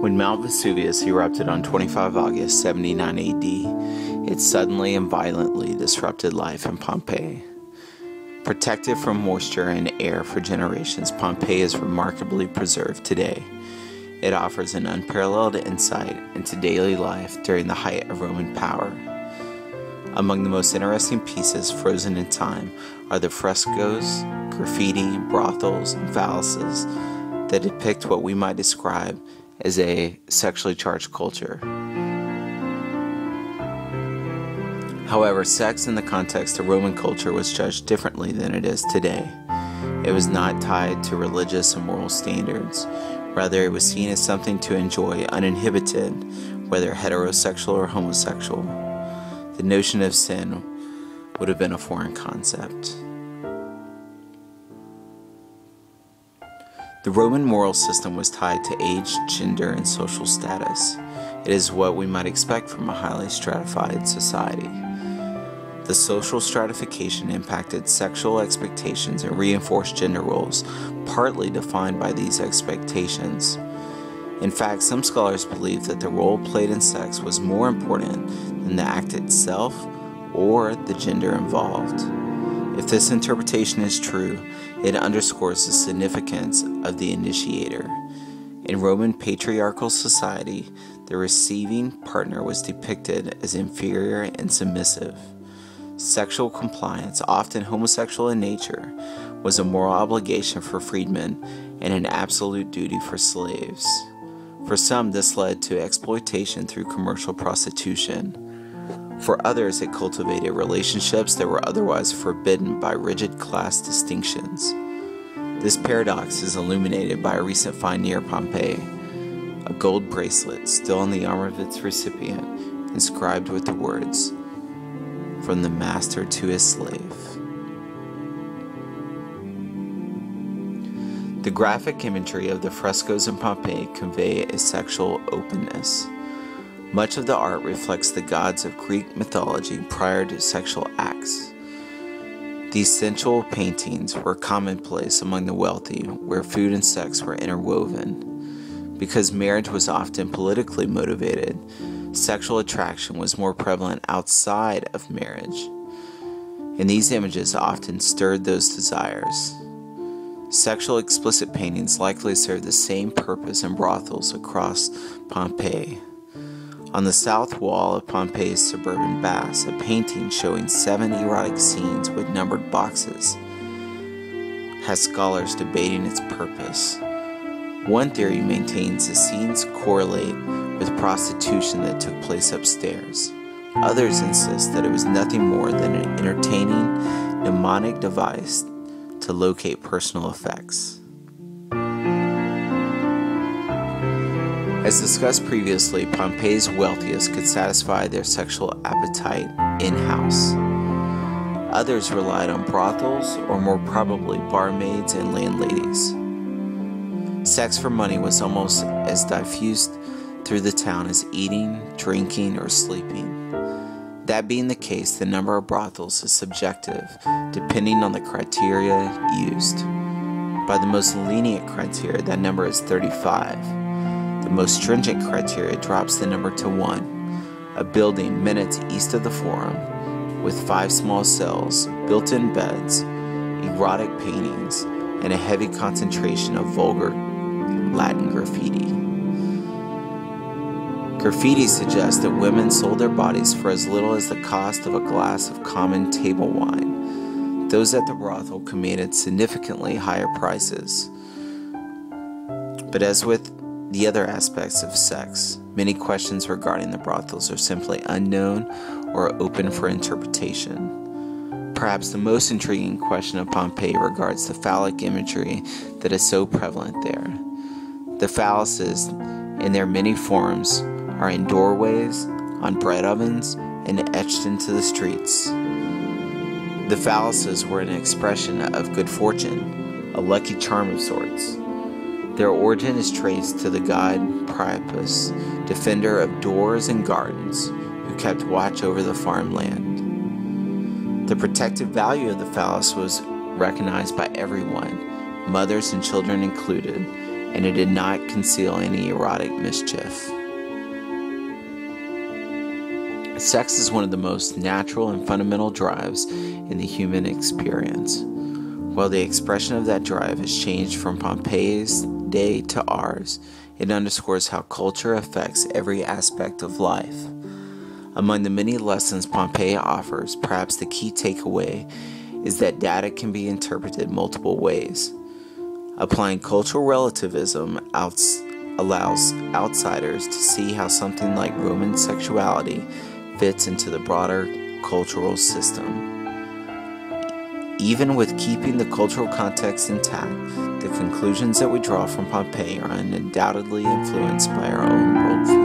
When Mount Vesuvius erupted on 25 August 79 AD, it suddenly and violently disrupted life in Pompeii. Protected from moisture and air for generations, Pompeii is remarkably preserved today. It offers an unparalleled insight into daily life during the height of Roman power. Among the most interesting pieces frozen in time are the frescoes, graffiti, brothels, and phalluses that depict what we might describe as a sexually charged culture. However, sex in the context of Roman culture was judged differently than it is today. It was not tied to religious and moral standards. Rather, it was seen as something to enjoy uninhibited, whether heterosexual or homosexual. The notion of sin would have been a foreign concept. The Roman moral system was tied to age, gender, and social status. It is what we might expect from a highly stratified society. The social stratification impacted sexual expectations and reinforced gender roles, partly defined by these expectations. In fact, some scholars believe that the role played in sex was more important than the act itself or the gender involved. If this interpretation is true, it underscores the significance of the initiator. In Roman patriarchal society, the receiving partner was depicted as inferior and submissive. Sexual compliance, often homosexual in nature, was a moral obligation for freedmen and an absolute duty for slaves. For some, this led to exploitation through commercial prostitution. For others, it cultivated relationships that were otherwise forbidden by rigid class distinctions. This paradox is illuminated by a recent find near Pompeii, a gold bracelet still on the arm of its recipient, inscribed with the words, "From the master to his slave." The graphic imagery of the frescoes in Pompeii convey a sexual openness. Much of the art reflects the gods of Greek mythology prior to sexual acts. These sensual paintings were commonplace among the wealthy, where food and sex were interwoven. Because marriage was often politically motivated, sexual attraction was more prevalent outside of marriage, and these images often stirred those desires. Sexual explicit paintings likely served the same purpose in brothels across Pompeii. On the south wall of Pompeii's suburban baths, a painting showing 7 erotic scenes with numbered boxes has scholars debating its purpose. One theory maintains the scenes correlate with prostitution that took place upstairs. Others insist that it was nothing more than an entertaining mnemonic device to locate personal effects. As discussed previously, Pompeii's wealthiest could satisfy their sexual appetite in-house. Others relied on brothels, or more probably barmaids and landladies. Sex for money was almost as diffused through the town as eating, drinking, or sleeping. That being the case, the number of brothels is subjective, depending on the criteria used. By the most lenient criteria, that number is 35. The most stringent criteria drops the number to 1, a building minutes east of the Forum, with 5 small cells, built-in beds, erotic paintings, and a heavy concentration of vulgar Latin graffiti. Graffiti suggests that women sold their bodies for as little as the cost of a glass of common table wine. Those at the brothel commanded significantly higher prices. But as with the other aspects of sex, many questions regarding the brothels are simply unknown or open for interpretation. Perhaps the most intriguing question of Pompeii regards the phallic imagery that is so prevalent there. The phalluses, in their many forms, are in doorways, on bread ovens, and etched into the streets. The phalluses were an expression of good fortune, a lucky charm of sorts. Their origin is traced to the god Priapus, defender of doors and gardens, who kept watch over the farmland. The protective value of the phallus was recognized by everyone, mothers and children included, and it did not conceal any erotic mischief. Sex is one of the most natural and fundamental drives in the human experience. While the expression of that drive has changed from Pompeii's day to ours, it underscores how culture affects every aspect of life. Among the many lessons Pompeii offers, perhaps the key takeaway is that data can be interpreted multiple ways. Applying cultural relativism allows outsiders to see how something like Roman sexuality fits into the broader cultural system. Even with keeping the cultural context intact, the conclusions that we draw from Pompeii are undoubtedly influenced by our own worldview.